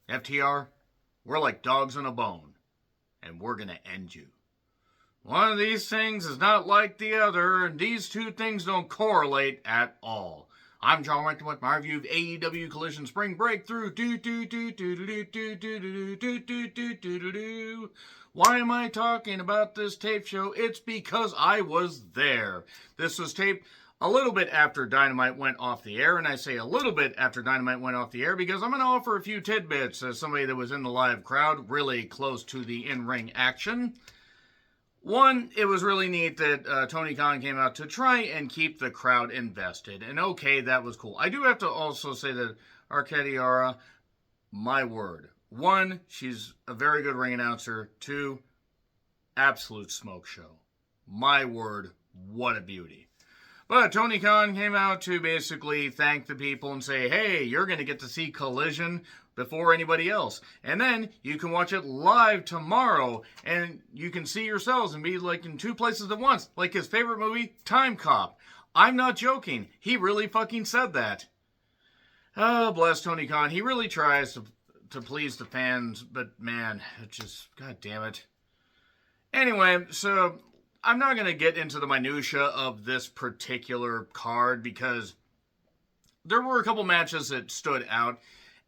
FTR, we're like dogs on a bone, and we're gonna end you. One of these things is not like the other, and these two things don't correlate at all. I'm John Renton with my review of AEW Collision Spring Break-Thru. Why am I talking about this tape show? It's because I was there. This was taped a little bit after Dynamite went off the air, and I say a little bit after Dynamite went off the air because I'm going to offer a few tidbits as somebody that was in the live crowd, really close to the in-ring action. One, it was really neat that Tony Khan came out to try and keep the crowd invested, and okay, that was cool. I do have to also say that Arcadiara, my word. One, she's a very good ring announcer. Two, absolute smoke show. My word, what a beauty. But Tony Khan came out to basically thank the people and say, hey, you're going to get to see Collision before anybody else. And then you can watch it live tomorrow, and you can see yourselves and be like in two places at once, like his favorite movie, Time Cop. I'm not joking. He really fucking said that. Oh, bless Tony Khan. He really tries to please the fans, but man, it just, god damn it. Anyway, so I'm not going to get into the minutia of this particular card because there were a couple matches that stood out,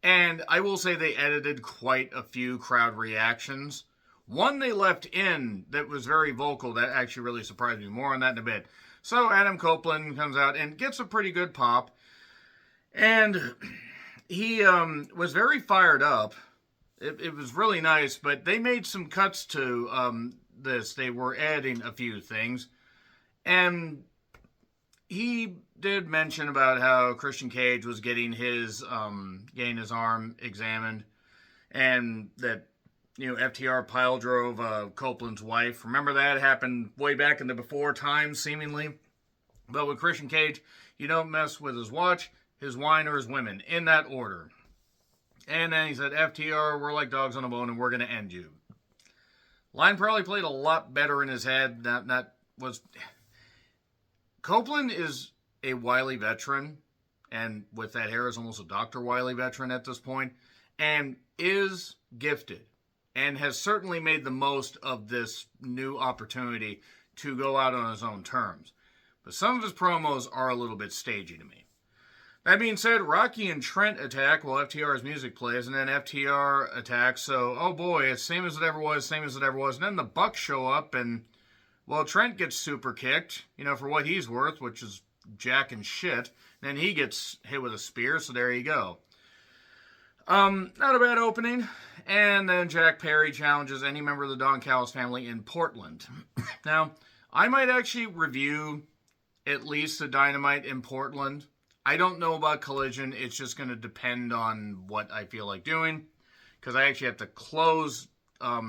and I will say they edited quite a few crowd reactions. One they left in that was very vocal that actually really surprised me. More on that in a bit. So Adam Copeland comes out and gets a pretty good pop, and he was very fired up. It was really nice, but they made some cuts to this. They were adding a few things, and he did mention about how Christian Cage was getting his arm examined, and that, you know, FTR pile drove Copeland's wife. Remember that happened way back in the before times, seemingly. But with Christian Cage, you don't mess with his watch, his wine, or his women, in that order. And then he said, FTR, we're like dogs on a bone, and we're going to end you. Line probably played a lot better in his head. Copeland is a wily veteran, and with that hair is almost a Dr. Wily veteran at this point, and is gifted, and has certainly made the most of this new opportunity to go out on his own terms. But some of his promos are a little bit stagey to me. That being said, Rocky and Trent attack while FTR's music plays, and then FTR attacks. So, oh boy, it's same as it ever was. And then the Bucks show up, and, well, Trent gets super kicked, you know, for what he's worth, which is jack and shit. Then he gets hit with a spear, so there you go. Not a bad opening. And then Jack Perry challenges any member of the Don Callis family in Portland. Now, I might actually review at least the Dynamite in Portland. I don't know about Collision. It's just going to depend on what I feel like doing, because I actually have to close I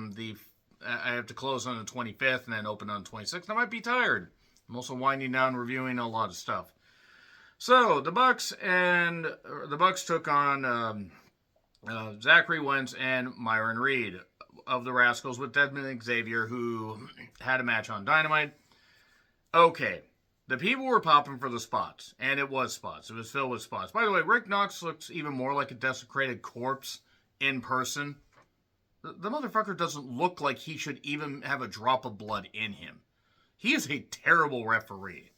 have to close on the 25th and then open on the 26th. I might be tired. I'm also winding down reviewing a lot of stuff. So the Bucks took on Zachary Wentz and Myron Reed of the Rascals with Desmond Xavier, who had a match on Dynamite. Okay. The people were popping for the spots, and it was spots. It was filled with spots. By the way, Rick Knox looks even more like a desecrated corpse in person. The motherfucker doesn't look like he should even have a drop of blood in him. He is a terrible referee.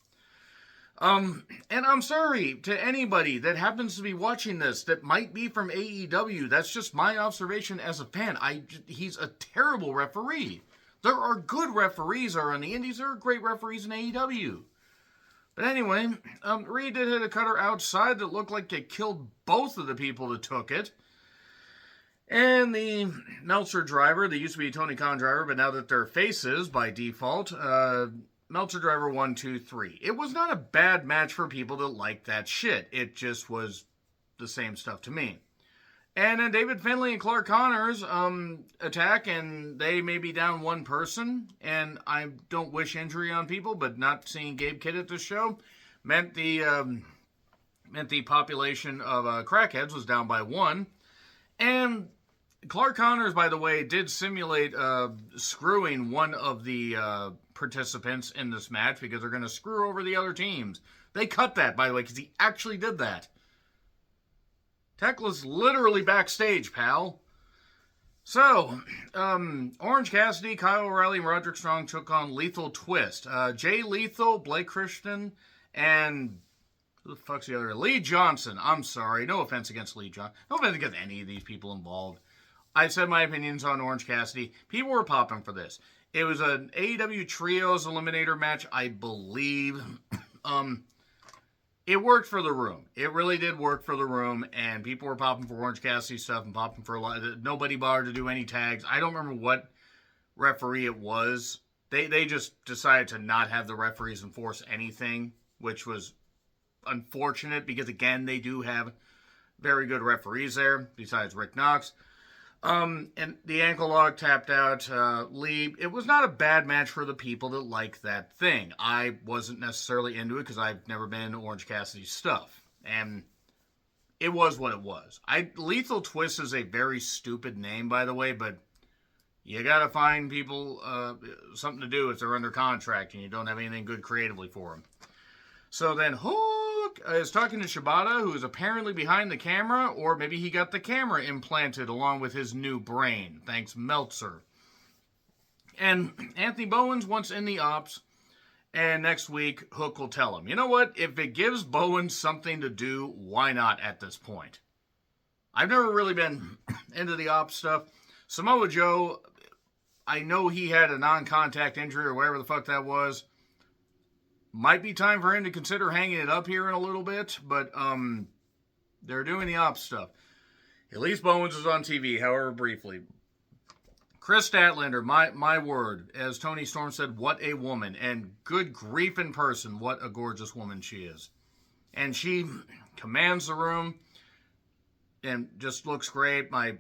And I'm sorry to anybody that happens to be watching this that might be from AEW. That's just my observation as a fan. He's a terrible referee. There are good referees on the indies. There are great referees in AEW. But anyway, Reed did hit a cutter outside that looked like it killed both of the people that took it. And the Meltzer driver, they used to be Tony Khan driver, but now that they're faces by default, Meltzer driver 1, 2, 3. It was not a bad match for people that like that shit. It just was the same stuff to me. And then David Finlay and Clark Connors attack, and they may be down one person. And I don't wish injury on people, but not seeing Gabe Kidd at this show meant the population of crackheads was down by one. And Clark Connors, by the way, did simulate screwing one of the participants in this match because they're going to screw over the other teams. They cut that, by the way, because he actually did that. Tekla's literally backstage, pal. So, Orange Cassidy, Kyle O'Reilly, and Roderick Strong took on Lethal Twist. Jay Lethal, Blake Christian, and who the fuck's the other? Lee Johnson. I'm sorry. No offense against Lee Johnson. No offense against any of these people involved. I said my opinions on Orange Cassidy. People were popping for this. It was an AEW Trios Eliminator match, I believe. It worked for the room. It really did work for the room, and people were popping for Orange Cassidy stuff and popping for a lot. Nobody bothered to do any tags. I don't remember what referee it was. They just decided to not have the referees enforce anything, which was unfortunate because, again, they do have very good referees there, besides Rick Knox. And the ankle lock tapped out Lee. It was not a bad match for the people that like that thing. I wasn't necessarily into it because I've never been into Orange Cassidy's stuff. And it was what it was. Lethal Twist is a very stupid name, by the way, but you gotta find people something to do if they're under contract and you don't have anything good creatively for them. So then Hook is talking to Shibata, who is apparently behind the camera, or maybe he got the camera implanted along with his new brain. Thanks, Meltzer. And Anthony Bowens wants in the ops, and next week Hook will tell him, you know what, if it gives Bowens something to do, why not at this point? I've never really been into the ops stuff. Samoa Joe, I know he had a non-contact injury or whatever the fuck that was. Might be time for him to consider hanging it up here in a little bit, but they're doing the ops stuff. At least Bowens is on TV, however briefly. Chris Statlander, my word, as Tony Storm said, what a woman, and good grief in person, what a gorgeous woman she is. And she commands the room and just looks great. One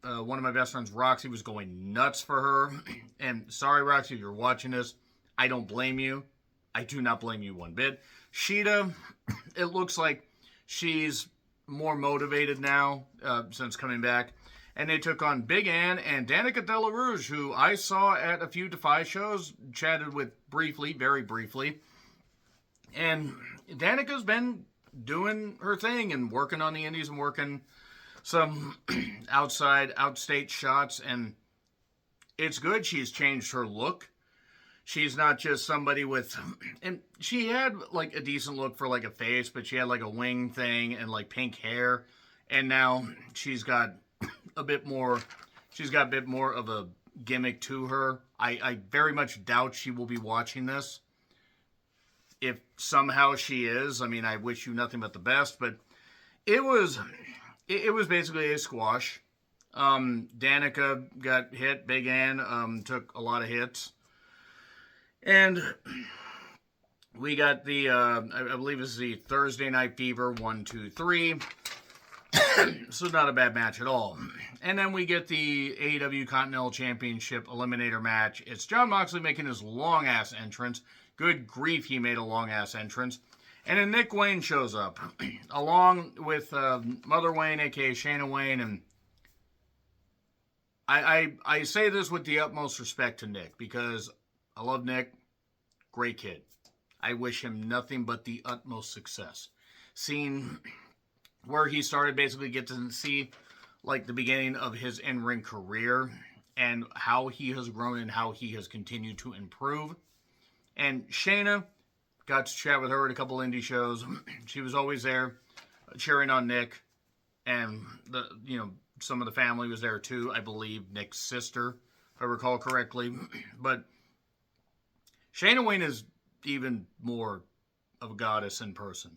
of my best friends, Roxy, was going nuts for her. And sorry, Roxy, if you're watching this, I don't blame you. I do not blame you one bit. Sheeta, it looks like she's more motivated now since coming back. And they took on Big Ann and Danica Della Rouge, who I saw at a few Defy shows, chatted with briefly, very briefly. And Danica's been doing her thing and working on the indies and working some outstate shots. And it's good. She's changed her look. She's not just somebody with, and she had like a decent look for like a face, but she had like a wing thing and like pink hair. And now she's got a bit more of a gimmick to her. I very much doubt she will be watching this. If somehow she is, I mean, I wish you nothing but the best, but it was basically a squash. Danica got hit, Big Ann took a lot of hits. And we got the, I believe this is the Thursday Night Fever 1, 2, 3. So not a bad match at all. And then we get the AEW Continental Championship Eliminator match. It's Jon Moxley making his long-ass entrance. Good grief, he made a long-ass entrance. And then Nick Wayne shows up, along with Mother Wayne, a.k.a. Shayna Wayne. And I say this with the utmost respect to Nick, because I love Nick. Great kid. I wish him nothing but the utmost success. Seeing where he started, basically get to see like the beginning of his in-ring career and how he has grown and how he has continued to improve. And Shayna, got to chat with her at a couple indie shows. She was always there cheering on Nick, and some of the family was there too. I believe Nick's sister, if I recall correctly. But Shayna Wayne is even more of a goddess in person.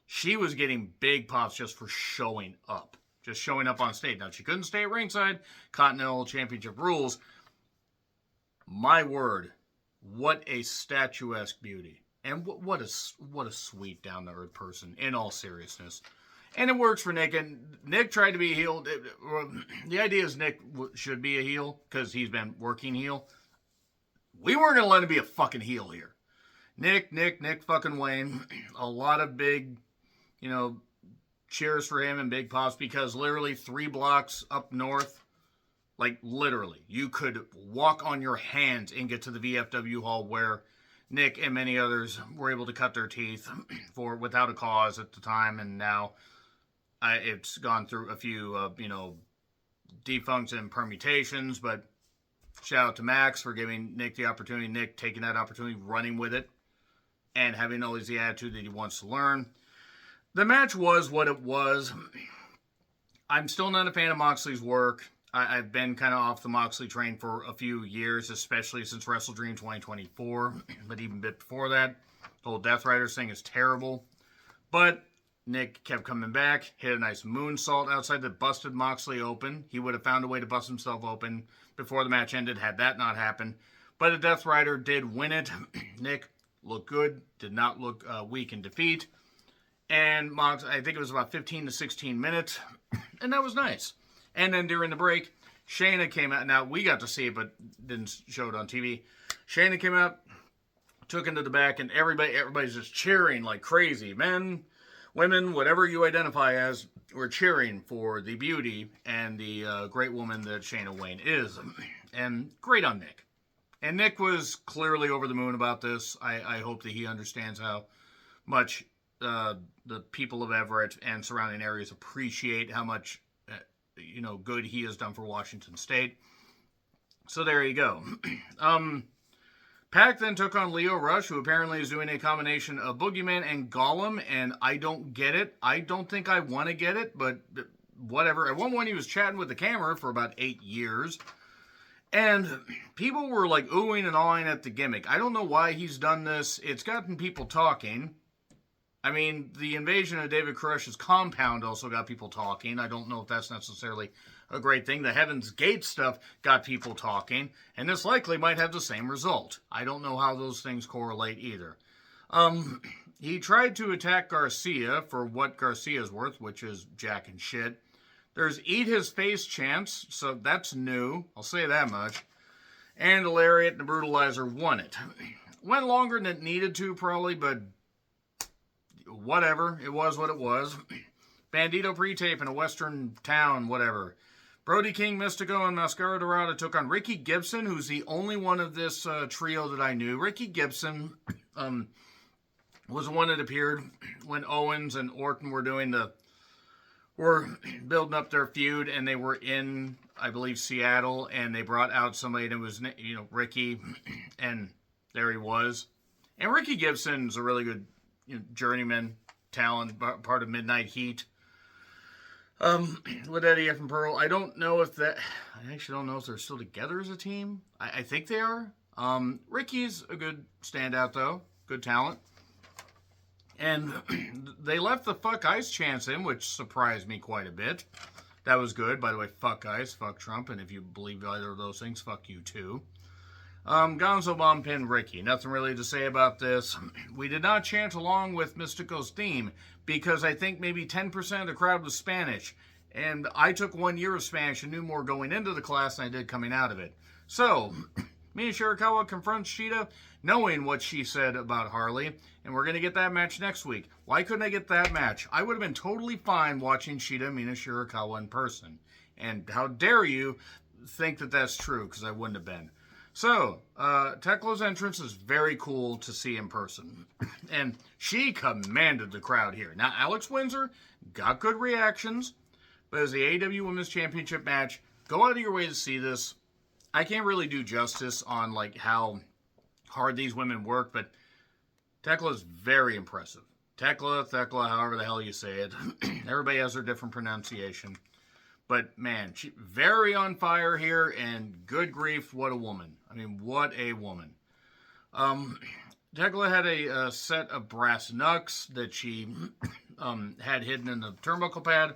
She was getting big pops just for showing up. Just showing up on stage. Now, she couldn't stay at ringside. Continental Championship rules. My word, what a statuesque beauty. And what a sweet, down-to-earth person, in all seriousness. And it works for Nick. And Nick tried to be a heel. The idea is Nick should be a heel because he's been working heel. We weren't going to let him be a fucking heel here. Nick fucking Wayne. A lot of big, cheers for him and big pops, because literally 3 blocks up north, like literally, you could walk on your hands and get to the VFW hall where Nick and many others were able to cut their teeth without a cause at the time. And now it's gone through a few, defunct and permutations, but shout out to Max for giving Nick the opportunity. Nick taking that opportunity, running with it, and having always the attitude that he wants to learn. The match was what it was. I'm still not a fan of Moxley's work. I've been kind of off the Moxley train for a few years, especially since Wrestle Dream 2024, but even a bit before that. The whole Death Riders thing is terrible. But Nick kept coming back, hit a nice moonsault outside that busted Moxley open. He would have found a way to bust himself open before the match ended had that not happened. But a Death Rider did win it. Nick looked good, did not look weak in defeat. And Mox, I think it was about 15 to 16 minutes, and that was nice. And then during the break, Shayna came out. Now, we got to see it, but didn't show it on TV. Shayna came out, took into the back, and everybody's just cheering like crazy. Men, women, whatever you identify as, were cheering for the beauty and the great woman that Shayna Wayne is. And great on Nick. And Nick was clearly over the moon about this. I hope that he understands how much the people of Everett and surrounding areas appreciate how much good he has done for Washington State. So there you go. Pac then took on Lio Rush, who apparently is doing a combination of Boogeyman and Gollum, and I don't get it. I don't think I want to get it, but whatever. At one point, he was chatting with the camera for about 8 years, and people were like oohing and awing at the gimmick. I don't know why he's done this. It's gotten people talking. I mean, the invasion of David Koresh's compound also got people talking. I don't know if that's necessarily a great thing. The Heaven's Gate stuff got people talking, and this likely might have the same result. I don't know how those things correlate either. He tried to attack Garcia for what Garcia's worth, which is jack and shit. There's Eat His Face chants, so that's new. I'll say that much. And the Lariat and the Brutalizer won it. Went longer than it needed to, probably, but whatever. It was what it was. Bandito pre-tape in a western town, whatever. Brody King, Mystico, and Mascara Dorada took on Ricky Gibson, who's the only one of this trio that I knew. Ricky Gibson was the one that appeared when Owens and Orton were building up their feud, and they were in, I believe, Seattle, and they brought out somebody that was, Ricky, and there he was. And Ricky Gibson's a really good journeyman talent, part of Midnight Heat. With Eddie F. and Pearl, I actually don't know if they're still together as a team. I think they are. Ricky's a good standout, though. Good talent. And they left the Fuck Ice chants in, which surprised me quite a bit. That was good. By the way, fuck Ice, fuck Trump, and if you believe either of those things, fuck you too. Gonzo Bomb pinned Ricky. Nothing really to say about this. We did not chant along with Mystico's theme because I think maybe 10% of the crowd was Spanish. And I took 1 year of Spanish and knew more going into the class than I did coming out of it. So, Mina Shirakawa confronts Shida, knowing what she said about Harley. And we're going to get that match next week. Why couldn't I get that match? I would have been totally fine watching Shida and Mina Shirakawa in person. And how dare you think that that's true, because I wouldn't have been. So, Tekla's entrance is very cool to see in person. And she commanded the crowd here. Now, Alex Windsor got good reactions, but as the AEW Women's Championship match, go out of your way to see this. I can't really do justice on how hard these women work, but Tekla's very impressive. Thekla, however the hell you say it. Everybody has their different pronunciation. But, man, she very on fire here, and good grief, what a woman. I mean, what a woman. Tekla had a set of brass knucks that she had hidden in the turnbuckle pad,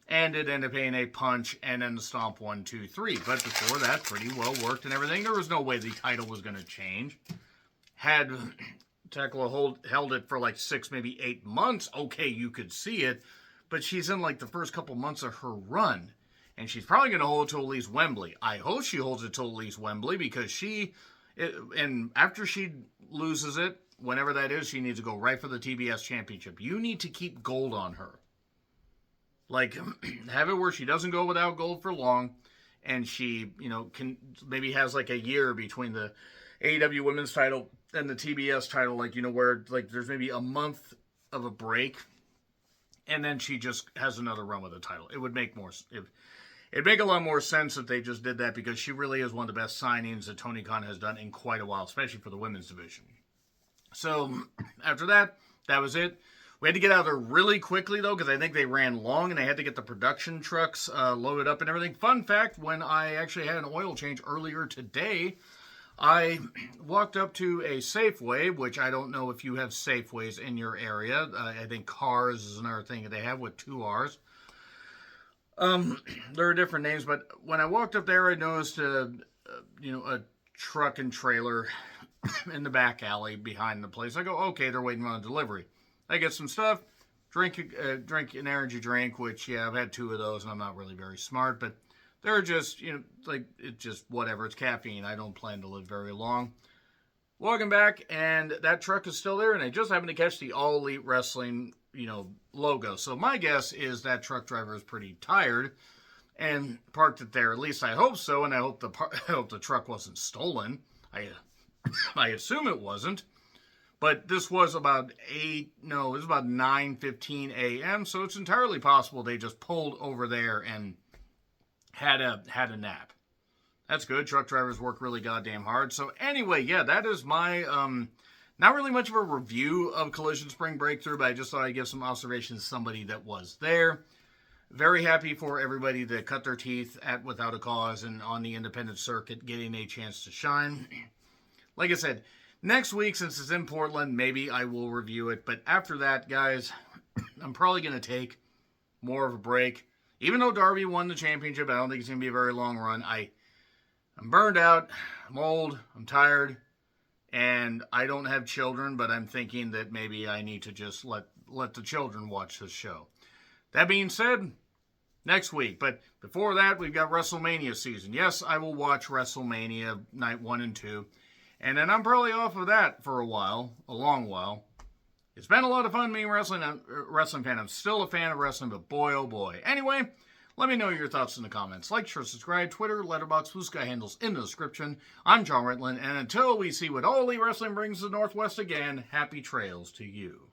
and it ended up being a punch and then the stomp 1, 2, 3. But before that, pretty well worked and everything. There was no way the title was going to change. Had Tekla held it for 6, maybe 8 months, okay, you could see it. But she's in the first couple months of her run. And she's probably going to hold it till at least Wembley. I hope she holds it till at least Wembley because and after she loses it, whenever that is, she needs to go right for the TBS championship. You need to keep gold on her. Have it where she doesn't go without gold for long. And she, can maybe has a year between the AEW women's title and the TBS title, where there's maybe a month of a break. And then she just has another run with the title. It would make more. It'd make a lot more sense if they just did that because she really is one of the best signings that Tony Khan has done in quite a while, especially for the women's division. So after that, that was it. We had to get out of there really quickly, though, because I think they ran long and they had to get the production trucks loaded up and everything. Fun fact, when I actually had an oil change earlier today, I walked up to a Safeway, which I don't know if you have Safeways in your area. I think Cars is another thing that they have with 2 R's. There are different names, but when I walked up there, I noticed a truck and trailer in the back alley behind the place. I go, okay, they're waiting on a delivery. I get some stuff, drink an energy drink, which, yeah, I've had 2 of those, and I'm not really very smart, but they're just, it's just whatever. It's caffeine. I don't plan to live very long. Walking back, and that truck is still there, and I just happened to catch the All Elite Wrestling, logo. So my guess is that truck driver is pretty tired and parked it there. At least I hope so, and I hope the truck wasn't stolen. I assume it wasn't. But this was about 9:15 a.m., so it's entirely possible they just pulled over there and had a nap. That's good. Truck drivers work really goddamn hard. So anyway, yeah, that is my, not really much of a review of Collision Spring Break-Thru, but I just thought I'd give some observations to somebody that was there. Very happy for everybody that cut their teeth at Without a Cause and on the independent circuit getting a chance to shine. Like I said, next week, since it's in Portland, maybe I will review it. But after that, guys, I'm probably going to take more of a break. Even though Darby won the championship, I don't think it's going to be a very long run. I'm burned out. I'm old. I'm tired. And I don't have children, but I'm thinking that maybe I need to just let the children watch this show. That being said, next week. But before that, we've got WrestleMania season. Yes, I will watch WrestleMania night 1 and 2. And then I'm probably off of that for a long while. It's been a lot of fun being a wrestling fan. I'm still a fan of wrestling, but boy, oh boy. Anyway, let me know your thoughts in the comments. Like, share, subscribe, Twitter, Letterboxd, Blue Sky handles in the description. I'm John Ritlin, and until we see what All Elite Wrestling brings to the Northwest again, happy trails to you.